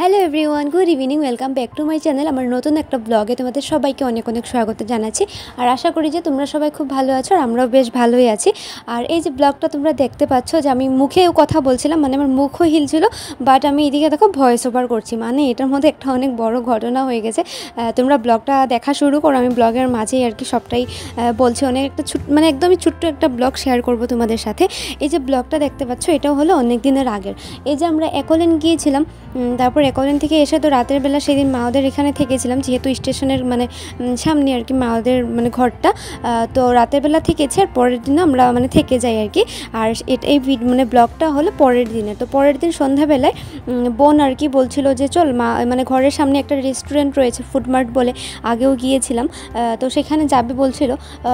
Hello everyone, good evening, welcome back to my channel. আমার নতুন একটা ব্লগে তোমাদের সবাইকে অনেক অনেক স্বাগত জানাচ্ছি। আর আশা করি যে তোমরা সবাই খুব ভালো আছো, আর আমরাও বেশ ভালোই আছি। আর এই যে ব্লগটা তোমরা দেখতে পাচ্ছ যে আমি মুখেও কথা বলছিলাম, মানে আমার মুখও হিলছিল, বাট আমি এদিকে দেখো ভয়েস ওভার করছি। মানে এটার মধ্যে একটা অনেক বড় ঘটনা হয়ে গেছে। তোমরা ব্লগটা দেখা শুরু করো, আমি ব্লগের মাঝেই আর কি সবটাই বলছি। অনেক একটা মানে একদমই ছোট্ট একটা ব্লগ শেয়ার করব তোমাদের সাথে। এই যে ব্লগটা দেখতে পাচ্ছ এটাও হলো অনেক দিনের আগের। এই যে আমরা একলেন গিয়েছিলাম, তারপর একলেন থেকে এসে তো রাতের বেলা সেদিন মাওদের এখানে থেকেছিলাম, যেহেতু স্টেশনের মানে সামনে আর কি মাওদের মানে ঘরটা। তো রাতের বেলা থেকেছি, আর পরের দিন আমরা মানে থেকে যাই আর কি। আর এই মানে ব্লগটা হলো পরের দিনের। তো পরের দিন সন্ধ্যাবেলায় বোন আর কি বলছিল যে চল মানে ঘরের সামনে একটা রেস্টুরেন্ট রয়েছে ফুডমার্ট বলে, আগেও গিয়েছিলাম, তো সেখানে যাবে বলছিল।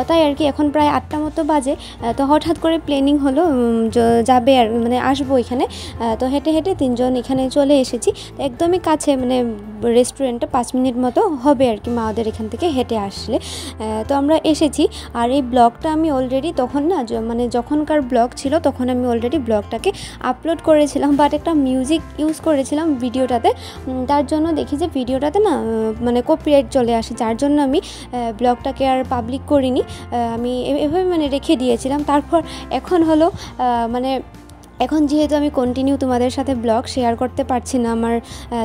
তাই আর কি এখন প্রায় 8টা মতো বাজে। তো হঠাৎ করে প্ল্যানিং হলো যাবে আর মানে আসবো এখানে। তো হেঁটে হেঁটে তিনজন এখানে চলে এসেছি। একদমই কাছে, মানে রেস্টুরেন্টটা 5 মিনিট মতো হবে আর কি মাওদের এখান থেকে হেঁটে আসলে। তো আমরা এসেছি। আর এই ব্লগটা আমি অলরেডি তখন না মানে যখনকার ব্লগ ছিল তখন আমি অলরেডি ব্লগটাকে আপলোড করেছিলাম, বাট একটা মিউজিক ইউজ করেছিলাম ভিডিওটাতে। তার জন্য দেখি যে ভিডিওটাতে না মানে কপিরাইট চলে আসে, যার জন্য আমি ব্লগটাকে আর পাবলিক করিনি। আমি এভাবে মানে রেখে দিয়েছিলাম। তারপর এখন হলো মানে এখন যেহেতু আমি কন্টিনিউ তোমাদের সাথে ব্লগ শেয়ার করতে পারছি না, আমার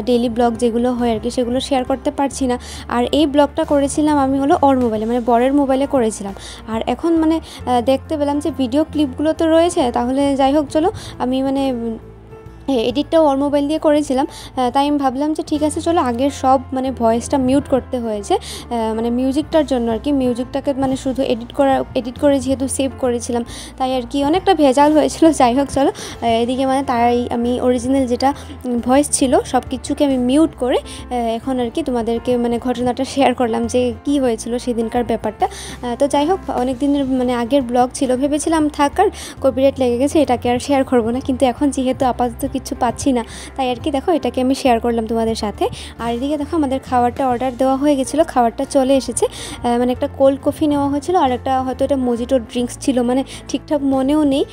ডেইলি ব্লগ যেগুলো হয় আর কি সেগুলো শেয়ার করতে পারছি না। আর এই ব্লগটা করেছিলাম আমি হলো ওর মোবাইলে, মানে বরের মোবাইলে করেছিলাম। আর এখন মানে দেখতে পেলাম যে ভিডিও ক্লিপগুলো তো রয়েছে, তাহলে যাই হোক চলো আমি মানে এডিটটাও ওর মোবাইল দিয়ে করেছিলাম। তাই আমি ভাবলাম যে ঠিক আছে চলো আগের সব মানে ভয়েসটা মিউট করতে হয়েছে, মানে মিউজিকটার জন্য আর কি। মিউজিকটাকে মানে শুধু এডিট করে যেহেতু সেভ করেছিলাম, তাই আর কি অনেকটা ভেজাল হয়েছিল। যাই হোক চলো এদিকে মানে তাই আমি অরিজিনাল যেটা ভয়েস ছিল সব কিছুকে আমি মিউট করে এখন আর কি তোমাদেরকে মানে ঘটনাটা শেয়ার করলাম যে কি হয়েছিল সেদিনকার ব্যাপারটা। তো যাই হোক অনেক দিনের মানে আগের ব্লগ ছিল, ভেবেছিলাম থাক, আর কপিরাইট লেগে গেছে এটাকে আর শেয়ার করবো না, কিন্তু এখন যেহেতু আপাতত কিছু পাচ্ছি না তাই আর কি দেখো এটাকে আমি শেয়ার করলাম তোমাদের সাথে। আর এদিকে দেখো আমাদের খাবারটা অর্ডার দেওয়া হয়ে গেছিলো, খাবারটা চলে এসেছে। মানে একটা কোল্ড কফি নেওয়া হয়েছিল, আর একটা হয়তো এটা মজিটো ড্রিঙ্কস ছিল, মানে ঠিকঠাক মনেও নেই,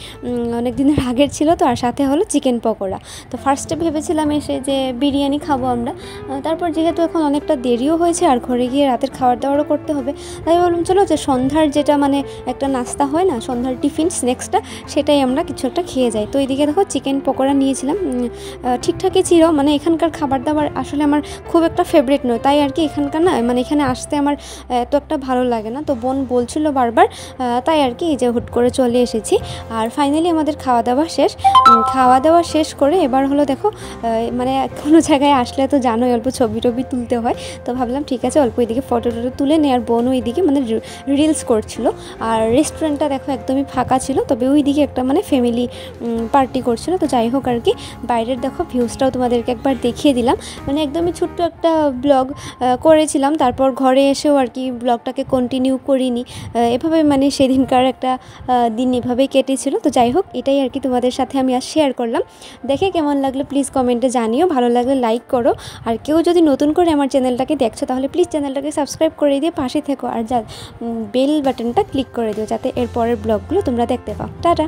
অনেক দিনের আগের ছিল তো। আর সাথে হলো চিকেন পকোড়া। তো ফার্স্টে ভেবেছিলাম এসে যে বিরিয়ানি খাবো আমরা, তারপর যেহেতু এখন অনেকটা দেরিও হয়েছে আর ঘরে গিয়ে রাতের খাবার দাবারও করতে হবে, তাই বললাম চলো যে সন্ধ্যার যেটা মানে একটা নাস্তা হয় না, সন্ধ্যার টিফিন স্ন্যাক্সটা, সেটাই আমরা কিছু একটা খেয়ে যাই। তো এইদিকে দেখো চিকেন পকোড়া নিয়েছিলাম, ঠিকঠাকই ছিল। মানে এখানকার খাবার দাবার আসলে আমার খুব একটা ফেভারিট নয়, তাই আর কি এখানকার না মানে এখানে আসতে আমার এত একটা ভালো লাগে না। তো বোন বলছিল বারবার, তাই আর কি এই যে হুট করে চলে এসেছি। আর ফাইনালি আমাদের খাওয়া দাওয়া শেষ করে এবার হলো দেখো মানে কোনো জায়গায় আসলে তো জানোই অল্প ছবি টবি তুলতে হয়। তো ভাবলাম ঠিক আছে অল্প এদিকে ফটো টটো তুলে নেই। আর বোনও এইদিকে মানে রিলস করছিল। আর রেস্টুরেন্টটা দেখো একদমই ফাঁকা ছিল, তবে ওইদিকে একটা মানে ফ্যামিলি পার্টি করছিল। তো যাই হোক আর কি বাইরের দেখো ভিউজটাও তোমাদেরকে একবার দেখিয়ে দিলাম। মানে একদমই ছোট্ট একটা ব্লগ করেছিলাম, তারপর ঘরে এসেও আর কি ব্লগটাকে কন্টিনিউ করিনি। এভাবে মানে সেদিনকার একটা দিন এভাবেই কেটেছিল। তো যাই হোক এটাই আর কি তোমাদের সাথে আমি আজ শেয়ার করলাম। দেখে কেমন লাগলো প্লিজ কমেন্টে জানিও, ভালো লাগলে লাইক করো। আর কেউ যদি নতুন করে আমার চ্যানেলটাকে দেখছো তাহলে প্লিজ চ্যানেলটাকে সাবস্ক্রাইব করে দিয়ে পাশে থেকো, আর বেল বাটনটা ক্লিক করে দিও যাতে এর পরের ব্লগগুলো তোমরা দেখতে পাও। টাটা।